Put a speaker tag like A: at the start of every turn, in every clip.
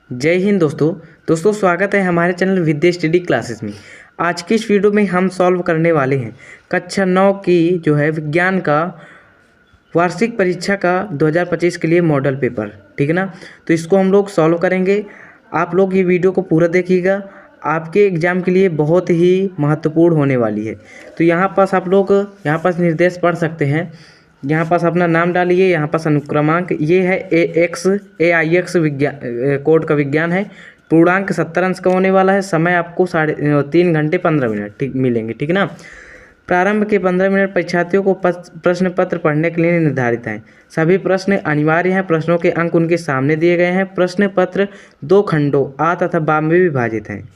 A: जय हिंद दोस्तों स्वागत है हमारे चैनल विद्या स्टडी क्लासेस में। आज की इस वीडियो में हम सॉल्व करने वाले हैं कक्षा 9 की जो है विज्ञान का वार्षिक परीक्षा का 2025 के लिए मॉडल पेपर। ठीक है ना। तो इसको हम लोग सॉल्व करेंगे। आप लोग ये वीडियो को पूरा देखिएगा, आपके एग्ज़ाम के लिए बहुत ही महत्वपूर्ण होने वाली है। तो यहाँ पास आप लोग यहाँ पास निर्देश पढ़ सकते हैं। यहाँ पास अपना नाम डालिए, यहाँ पास अनुक्रमांक ये है AIX विज्ञान कोड का विज्ञान है। पूर्णांक 70 अंश का होने वाला है। समय आपको 3 घंटे 15 मिनट ठीक मिलेंगे। ठीक है ना। प्रारंभ के 15 मिनट परीक्षार्थियों को प्रश्न पत्र पढ़ने के लिए निर्धारित हैं। सभी प्रश्न अनिवार्य हैं। प्रश्नों के अंक उनके सामने दिए गए हैं। प्रश्न पत्र 2 खंडों आ तथा बा में विभाजित हैं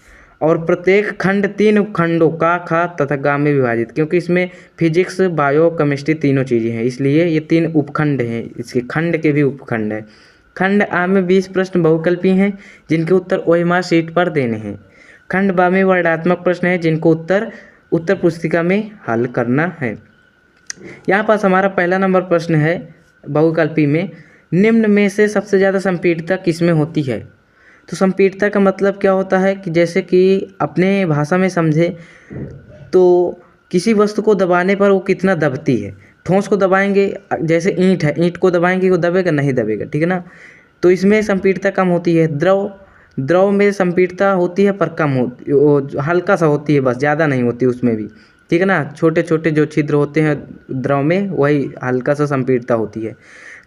A: और प्रत्येक खंड 3 खंडों का खा तथा गा में विभाजित, क्योंकि इसमें फिजिक्स बायो केमिस्ट्री तीनों चीज़ें हैं, इसलिए ये 3 उपखंड हैं। इसके खंड के भी उपखंड है। खंड आ में 20 प्रश्न बहुकल्पी हैं जिनके उत्तर OMR शीट पर देने हैं। खंड बा में वर्णनात्मक प्रश्न है जिनको उत्तर पुस्तिका में हल करना है। यहाँ पास हमारा पहला नंबर प्रश्न है बहुकल्पी में, निम्न में से सबसे ज़्यादा संपीड़ितता किसमें होती है। तो संपीड़ितता का मतलब क्या होता है कि जैसे कि अपने भाषा में समझे तो किसी वस्तु को दबाने पर वो कितना दबती है। ठोस को दबाएंगे, जैसे ईंट है, ईंट को दबाएंगे वो दबेगा नहीं दबेगा। ठीक है ना। तो इसमें संपीड़ितता कम होती है। द्रव में संपीड़ितता होती है पर कम होती, वो हल्का सा होती है, बस ज़्यादा नहीं होती उसमें भी। ठीक है ना। छोटे छोटे जो छिद्र होते हैं द्रव में वही हल्का सा संपीड़ितता होती है।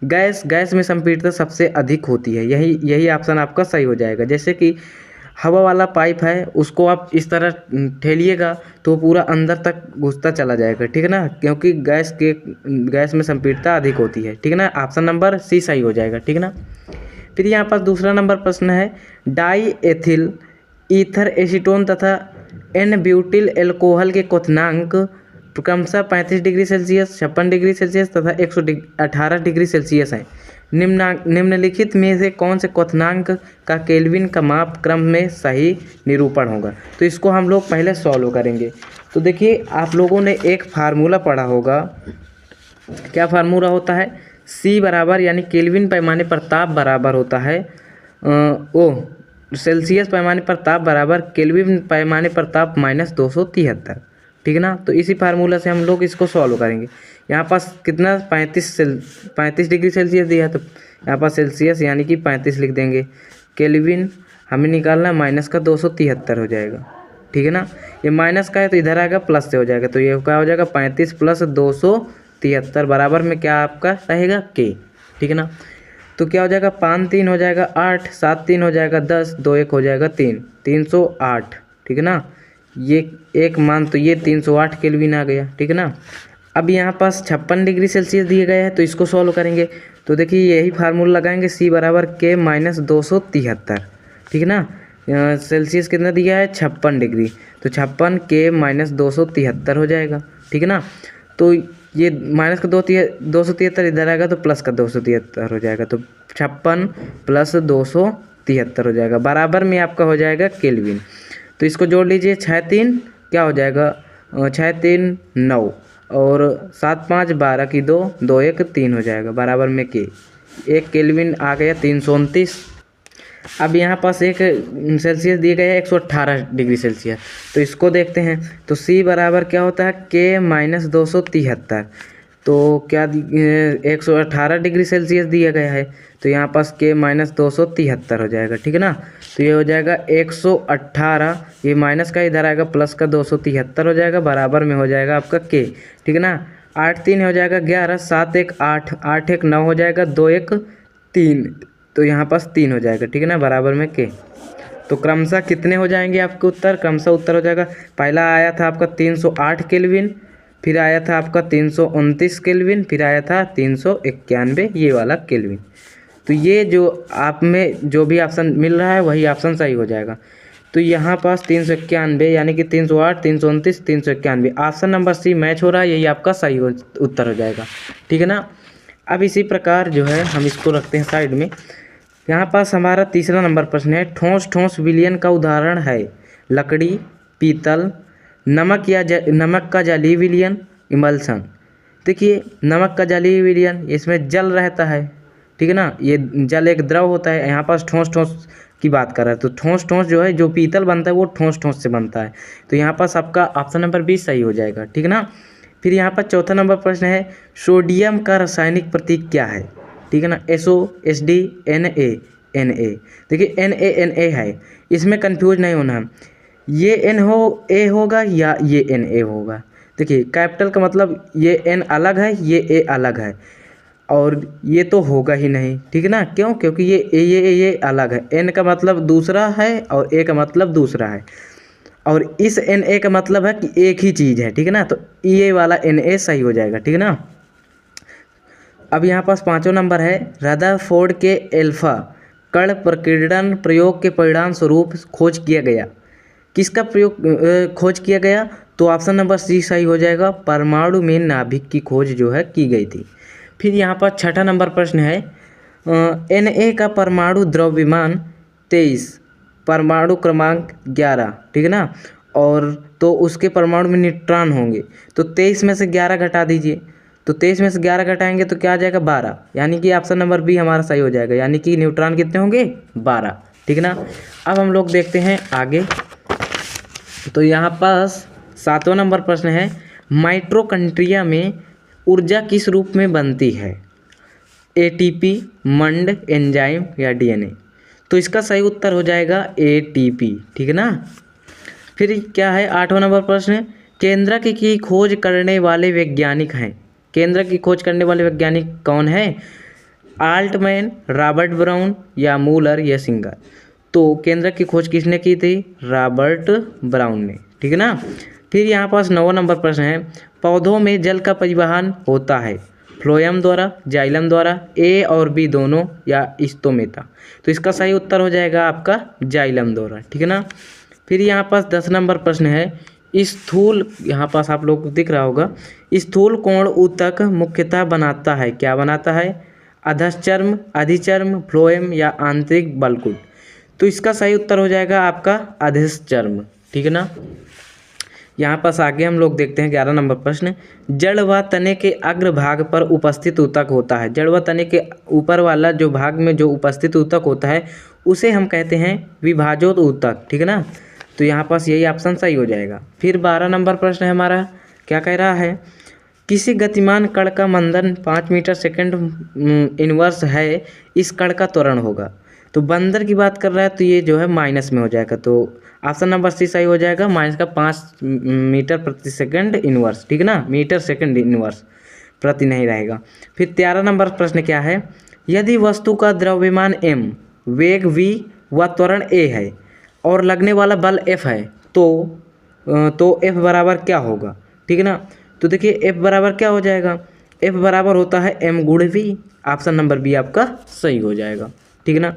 A: गैस में संपीड़ितता सबसे अधिक होती है। यही ऑप्शन आपका सही हो जाएगा। जैसे कि हवा वाला पाइप है, उसको आप इस तरह ठेलिएगा तो पूरा अंदर तक घुसता चला जाएगा। ठीक है ना, क्योंकि गैस में संपीड़ितता अधिक होती है। ठीक है ना। ऑप्शन नंबर सी सही हो जाएगा। ठीक है ना। फिर यहाँ पास दूसरा नंबर प्रश्न है, डाई एथिल ईथर एसीटोन तथा एन ब्यूटिल एल्कोहल के क्वथनांक क्रमशः 35 डिग्री सेल्सियस, 56 डिग्री सेल्सियस तथा 118 डिग्री सेल्सियस हैं। निम्नलिखित में से कौन से क्वथनांक का केल्विन का माप क्रम में सही निरूपण होगा। तो इसको हम लोग पहले सॉल्व करेंगे। तो देखिए, आप लोगों ने एक फार्मूला पढ़ा होगा। क्या फार्मूला होता है? C बराबर यानी केल्विन पैमाने पर ताप बराबर होता है सेल्सियस पैमाने पर ताप बराबर केल्विन पैमाने पर ताप -273। ठीक है ना। तो इसी फार्मूला से हम लोग इसको सॉल्व करेंगे। यहाँ पास कितना 35 डिग्री सेल्सियस दिया है, तो यहाँ पास सेल्सियस यानी कि 35 लिख देंगे। केल्विन हमें निकालना माइनस का 273 हो जाएगा। ठीक है ना। ये माइनस का है तो इधर आएगा प्लस से हो जाएगा, तो ये क्या हो जाएगा 35 + 273 बराबर में क्या आपका रहेगा K। ठीक है ना। तो क्या हो जाएगा 5 3 हो जाएगा 8, 7 3 हो जाएगा 10, 2 1 हो जाएगा 3, 308। ठीक है ना। ये एक मान तो ये 308 केल्विन आ गया। ठीक है ना। अब यहाँ पास 56 डिग्री सेल्सियस दिए गए हैं, तो इसको सॉल्व करेंगे। तो देखिए यही फार्मूला लगाएंगे, C बराबर K -273। ठीक है ना। सेल्सियस कितना दिया है 56 डिग्री, तो 56 K -273 हो जाएगा। ठीक है ना। तो ये माइनस का 273 इधर आएगा तो प्लस का 273 हो जाएगा, तो 56 + 273 हो जाएगा बराबर में आपका हो जाएगा केल्विन। तो इसको जोड़ लीजिए, 6 3 क्या हो जाएगा 6 3 9 और 7 5 12 की 2, 2 1 3 हो जाएगा बराबर में K। एक केल्विन आ गया 329। अब यहाँ पास एक सेल्सियस दिए गए हैं 118 डिग्री सेल्सियस, तो इसको देखते हैं। तो C बराबर क्या होता है K -273। तो क्या 118 डिग्री सेल्सियस दिया गया है, तो यहाँ पास K -273 हो जाएगा। ठीक है ना। तो ये हो जाएगा 118, ये माइनस का इधर आएगा प्लस का 273 हो जाएगा बराबर में हो जाएगा आपका K। ठीक है ना। 8 3 हो जाएगा 11, 7 1 8, 8 1 9 हो जाएगा, 2 1 3, तो यहाँ पास 3 हो जाएगा। ठीक है ना बराबर में K। तो क्रमशः कितने हो जाएंगे आपके उत्तर? क्रमशः उत्तर हो जाएगा, पहला आया था आपका 308 केल्विन, फिर आया था आपका 329 केल्विन, फिर आया था 391 ये वाला केल्विन। तो ये जो आप में जो भी ऑप्शन मिल रहा है वही ऑप्शन सही हो जाएगा। तो यहाँ पास 391 यानी कि 308 329 391 ऑप्शन नंबर C मैच हो रहा है, यही आपका सही उत्तर हो जाएगा। ठीक है ना। अब इसी प्रकार जो है हम इसको रखते हैं साइड में। यहाँ पास हमारा तीसरा नंबर प्रश्न है, ठोस विलयन का उदाहरण है लकड़ी, पीतल, नमक का जलीय विलयन, इमल्सन। देखिए नमक का जलीय विलयन, इसमें जल रहता है। ठीक है ना। ये जल एक द्रव होता है। यहाँ पास ठोस की बात कर रहा है। तो ठोस ठोस जो है, जो पीतल बनता है वो ठोस ठोस से बनता है। तो यहाँ पास आपका ऑप्शन नंबर 20 सही हो जाएगा, ठीक है ना। फिर यहाँ पर चौथा नंबर प्रश्न है, सोडियम का रासायनिक प्रतीक क्या है, ठीक है ना। SO, SD, Na। देखिए Na है, इसमें कंफ्यूज नहीं होना है, ये A होगा या ये Na होगा। देखिए कैपिटल का मतलब ये N अलग है, ये A अलग है, और ये तो होगा ही नहीं, ठीक है ना। क्यों? क्योंकि ये अलग है, N का मतलब दूसरा है और A का मतलब दूसरा है, और इस Na का मतलब है कि एक ही चीज़ है, ठीक है ना। तो ये वाला Na सही हो जाएगा, ठीक है ना। अब यहाँ पास पाँचों नंबर है, रदरफोर्ड के एल्फा कण प्रकीर्णन प्रयोग के परिणाम स्वरूप खोज किया गया। किसका प्रयोग खोज किया गया? तो ऑप्शन नंबर C सही हो जाएगा, परमाणु में नाभिक की खोज जो है की गई थी। फिर यहाँ पर छठा नंबर प्रश्न है, Na का परमाणु द्रव्यमान 23, परमाणु क्रमांक 11, ठीक है ना। और तो उसके परमाणु में न्यूट्रॉन होंगे, तो 23 में से 11 घटा दीजिए, तो 23 में से 11 घटाएंगे तो क्या आ जाएगा 12, यानी कि ऑप्शन नंबर B हमारा सही हो जाएगा, यानी कि न्यूट्रॉन कितने होंगे 12, ठीक है ना। अब हम लोग देखते हैं आगे। तो यहाँ पास सातवां नंबर प्रश्न है, माइटोकॉन्ड्रिया में ऊर्जा किस रूप में बनती है, ATP, मंड, एंजाइम या DNA। तो इसका सही उत्तर हो जाएगा ATP, ठीक है ना। फिर क्या है आठवां नंबर प्रश्न, केंद्रक की खोज करने वाले वैज्ञानिक हैं, केंद्रक की खोज करने वाले वैज्ञानिक कौन है, आल्टमैन, रॉबर्ट ब्राउन या मूलर या सिंगर। तो केंद्रक की खोज किसने की थी, रॉबर्ट ब्राउन ने, ठीक है ना। फिर यहाँ पास 9वां नंबर प्रश्न है, पौधों में जल का परिवहन होता है फ्लोएम द्वारा, जाइलम द्वारा, A और B दोनों या स्टोमेटा। तो इसका सही उत्तर हो जाएगा आपका जाइलम द्वारा, ठीक है ना। फिर यहाँ पास 10 नंबर प्रश्न है, स्थूल, यहाँ पास आप लोग को दिख रहा होगा, स्थूल कोण ऊतक मुख्यतः बनाता है, क्या बनाता है, अधश्चर्म, अधिचर्म, फ्लोएम या आंतरिक बलकुट। तो इसका सही उत्तर हो जाएगा आपका अधश्चर्म, ठीक है ना। यहाँ पास आगे हम लोग देखते हैं 11 नंबर प्रश्न, जड़ व तने के अग्र भाग पर उपस्थित ऊतक होता है, जड़ व तने के ऊपर वाला जो भाग में जो उपस्थित ऊतक होता है उसे हम कहते हैं विभाजोत ऊतक, ठीक है ना। तो यहाँ पास यही ऑप्शन सही हो जाएगा। फिर 12 नंबर प्रश्न है हमारा, क्या कह रहा है, किसी गतिमान कण का मंदन 5 मीटर सेकंड इनवर्स है, इस कण का त्वरण होगा। तो बंदर की बात कर रहा है, तो ये जो है माइनस में हो जाएगा, तो ऑप्शन नंबर C सही हो जाएगा, माइनस का 5 मीटर प्रति सेकंड इनवर्स, ठीक है ना, मीटर सेकंड इनवर्स, प्रति नहीं रहेगा। फिर 13 नंबर प्रश्न क्या है, यदि वस्तु का द्रव्यमान m, वेग v व त्वरण a है और लगने वाला बल F है, तो F बराबर क्या होगा, ठीक है ना। तो देखिए F बराबर क्या हो जाएगा, F बराबर होता है m गुण v, ऑप्शन नंबर B आपका सही हो जाएगा, ठीक है ना।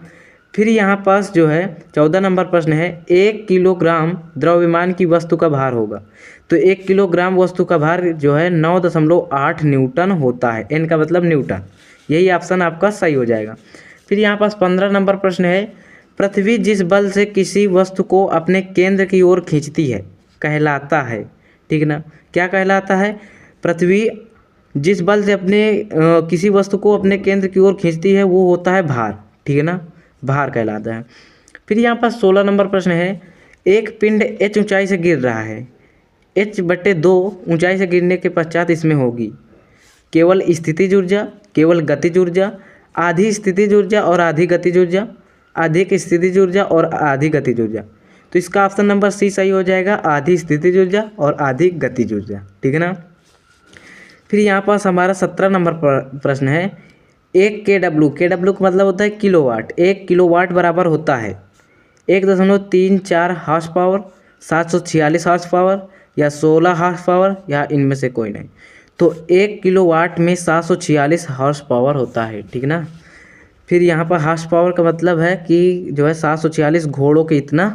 A: फिर यहाँ पास जो है 14 नंबर प्रश्न है, 1 किलोग्राम द्रव्यमान की वस्तु का भार होगा। तो 1 किलोग्राम वस्तु का भार जो है 9.8 न्यूटन होता है, N का मतलब न्यूटन, यही ऑप्शन आपका सही हो जाएगा। फिर यहाँ पास 15 नंबर प्रश्न है, पृथ्वी जिस बल से किसी वस्तु को अपने केंद्र की ओर खींचती है कहलाता है, ठीक है ना। क्या कहलाता है, पृथ्वी जिस बल से अपने किसी वस्तु को अपने केंद्र की ओर खींचती है वो होता है भार, ठीक है ना, भार कहलाता है। फिर यहाँ पर 16 नंबर प्रश्न है, एक पिंड h ऊंचाई से गिर रहा है, h/2 ऊंचाई से गिरने के पश्चात इसमें होगी केवल स्थितिज ऊर्जा, केवल गतिज ऊर्जा, आधी स्थितिज ऊर्जा और आधी गतिज ऊर्जा, अधिक स्थितिज ऊर्जा और आधी गतिज ऊर्जा। तो इसका ऑप्शन नंबर C सही हो जाएगा, आधी स्थितिज ऊर्जा और आधी गतिज ऊर्जा, ठीक है ना। फिर यहाँ पास हमारा 17 नंबर प्रश्न है, 1 kW का मतलब होता है किलोवाट, 1 किलोवाट बराबर होता है 1.34 हॉर्स पावर, 746 हॉर्स पावर या 16 हॉर्स पावर या इनमें से कोई नहीं। तो 1 किलोवाट में 746 हॉर्स पावर होता है, ठीक है ना। फिर यहाँ पर हॉर्स पावर का मतलब है कि जो है 746 घोड़ों के इतना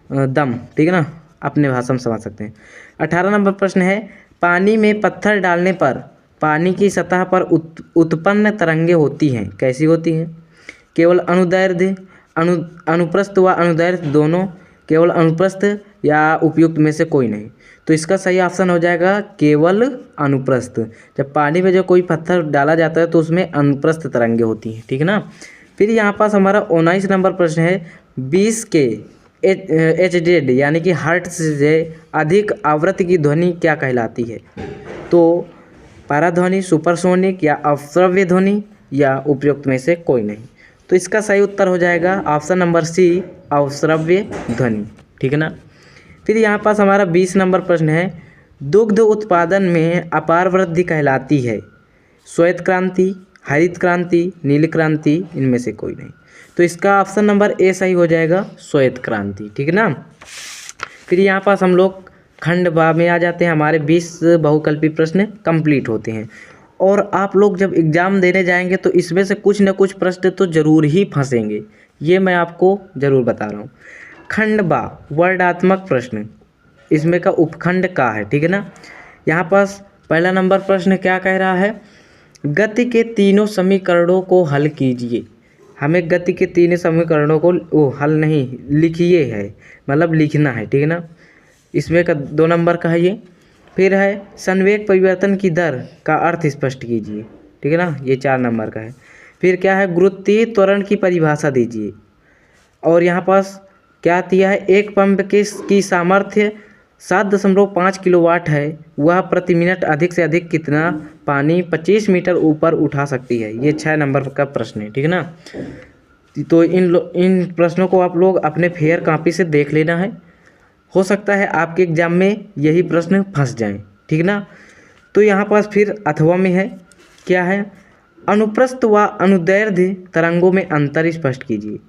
A: दम, ठीक है ना, अपने भाषा में समझ सकते हैं। 18 नंबर प्रश्न है, पानी में पत्थर डालने पर पानी की सतह पर उत्पन्न तरंगे होती हैं, कैसी होती हैं, केवल अनुदैर्ध्य, अनुप्रस्थ व अनुदैर्ध्य दोनों, केवल अनुप्रस्थ या उपयुक्त में से कोई नहीं। तो इसका सही ऑप्शन हो जाएगा केवल अनुप्रस्थ। जब पानी में जो कोई पत्थर डाला जाता है तो उसमें अनुप्रस्थ तरंगे होती हैं, ठीक है ना। फिर यहाँ पास हमारा 19 नंबर प्रश्न है, 20 के HZ यानी कि हर्ट्ज से अधिक आवृत्ति की ध्वनि क्या कहलाती है? तो पराध्वनि, सुपरसोनिक या अवश्रव्य ध्वनि या उपयुक्त में से कोई नहीं। तो इसका सही उत्तर हो जाएगा ऑप्शन नंबर सी, अवश्रव्य ध्वनि। ठीक है ना। फिर यहाँ पास हमारा 20 नंबर प्रश्न है, दुग्ध उत्पादन में अपार वृद्धि कहलाती है? श्वेत क्रांति, हरित क्रांति, नील क्रांति, इनमें से कोई नहीं। तो इसका ऑप्शन नंबर ए सही हो जाएगा, श्वेत क्रांति। ठीक है ना। फिर यहाँ पास हम लोग खंड बा में आ जाते हैं। हमारे 20 बहुकल्पी प्रश्न कंप्लीट होते हैं। और आप लोग जब एग्ज़ाम देने जाएंगे तो इसमें से कुछ न कुछ प्रश्न तो ज़रूर ही फंसेंगे, ये मैं आपको ज़रूर बता रहा हूँ। खंड बा वर्णात्मक प्रश्न, इसमें का उपखंड का है। ठीक है ना। यहाँ पास पहला नंबर प्रश्न क्या कह रहा है, गति के तीनों समीकरणों को हल कीजिए। हमें गति के तीनों समीकरणों को हल नहीं, लिखिए है, मतलब लिखना है। ठीक है ना। इसमें का 2 नंबर का है ये। फिर है संवेग परिवर्तन की दर का अर्थ स्पष्ट कीजिए। ठीक है ना, ये 4 नंबर का है। फिर क्या है, गुरुत्वीय त्वरण की परिभाषा दीजिए। और यहाँ पास क्या दिया है, एक पंप की सामर्थ्य 7.5 किलोवाट है, वह प्रति मिनट अधिक से अधिक कितना पानी 25 मीटर ऊपर उठा सकती है। ये 6 नंबर का प्रश्न है। ठीक है ना। तो इन प्रश्नों को आप लोग अपने फेयर कॉपी से देख लेना है, हो सकता है आपके एग्जाम में यही प्रश्न फंस जाएं। ठीक ना। तो यहाँ पास फिर अथवा में है, क्या है, अनुप्रस्थ व अनुदैर्ध्य तरंगों में अंतर स्पष्ट कीजिए।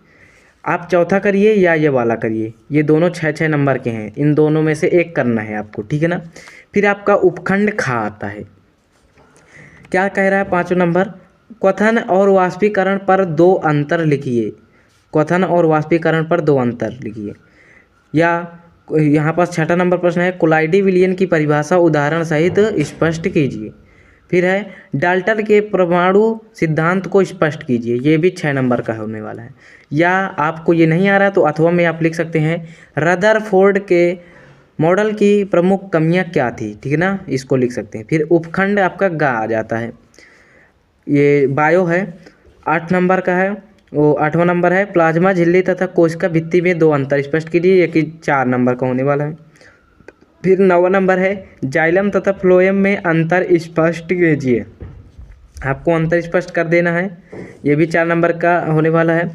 A: आप चौथा करिए या ये वाला करिए, ये दोनों 6-6 नंबर के हैं, इन दोनों में से एक करना है आपको। ठीक है ना। फिर आपका उपखंड खा आता है। क्या कह रहा है 5वां नंबर, क्वथन और वाष्पीकरण पर 2 अंतर लिखिए। क्वथन और वाष्पीकरण पर 2 अंतर लिखिए। या यहाँ पास 6वां नंबर प्रश्न है, कोलाइडी विलयन की परिभाषा उदाहरण सहित स्पष्ट कीजिए। फिर है डाल्टन के परमाणु सिद्धांत को स्पष्ट कीजिए। ये भी 6 नंबर का होने वाला है। या आपको ये नहीं आ रहा तो अथवा में आप लिख सकते हैं, रदरफोर्ड के मॉडल की प्रमुख कमियां क्या थी। ठीक है ना, इसको लिख सकते हैं। फिर उपखंड आपका गा आ जाता है, ये बायो है। 8 नंबर का है, वो 8वां नंबर है, प्लाज्मा झिल्ली तथा कोशिका भित्ति में 2 अंतर स्पष्ट कीजिए, ये कि 4 नंबर का होने वाला है। फिर 9वां नंबर है, जाइलम तथा फ्लोएम में अंतर स्पष्ट कीजिए। आपको अंतर स्पष्ट कर देना है, ये भी 4 नंबर का होने वाला है।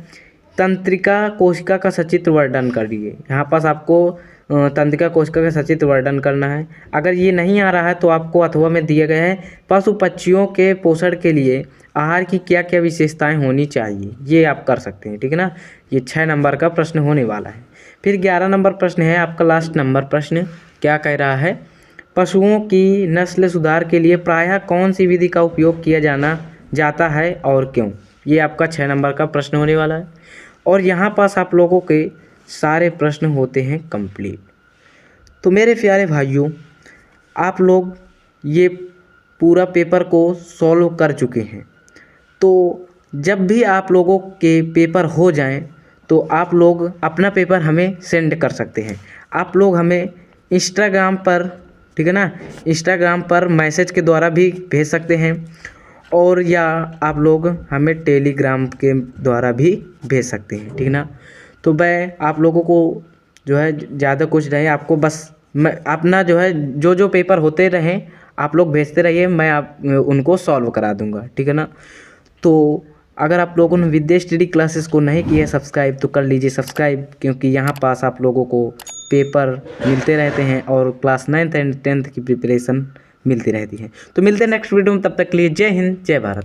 A: तंत्रिका कोशिका का सचित्र वर्णन करिए। यहाँ पास आपको तंत्रिका कोशिका का सचित्र वर्णन करना है। अगर ये नहीं आ रहा है तो आपको अथवा में दिए गए हैं, पशु पक्षियों के पोषण के लिए आहार की क्या क्या विशेषताएं होनी चाहिए, ये आप कर सकते हैं। ठीक है ना। ये 6 नंबर का प्रश्न होने वाला है। फिर 11 नंबर प्रश्न है आपका लास्ट नंबर प्रश्न, क्या कह रहा है, पशुओं की नस्ल सुधार के लिए प्रायः कौन सी विधि का उपयोग किया जाता है और क्यों। ये आपका 6 नंबर का प्रश्न होने वाला है। और यहाँ पास आप लोगों के सारे प्रश्न होते हैं कंप्लीट। तो मेरे प्यारे भाइयों, आप लोग ये पूरा पेपर को सॉल्व कर चुके हैं। तो जब भी आप लोगों के पेपर हो जाएं तो आप लोग अपना पेपर हमें सेंड कर सकते हैं। आप लोग हमें इंस्टाग्राम पर, ठीक है ना, इंस्टाग्राम पर मैसेज के द्वारा भी भेज सकते हैं, और या आप लोग हमें टेलीग्राम के द्वारा भी भेज सकते हैं। ठीक ना। तो मैं आप लोगों को जो है ज़्यादा कुछ नहीं, आपको बस मैं अपना जो है जो पेपर होते रहें आप लोग भेजते रहिए, मैं उनको सॉल्व करा दूंगा। ठीक है ना। तो अगर आप लोगों ने विद्या स्टडी क्लासेस को नहीं किया सब्सक्राइब तो कर लीजिए सब्सक्राइब, क्योंकि यहाँ पास आप लोगों को पेपर मिलते रहते हैं और क्लास 9th एंड 10th की प्रिपरेशन मिलती रहती है। तो मिलते हैं नेक्स्ट वीडियो में, तब तक के लिए जय हिंद जय भारत।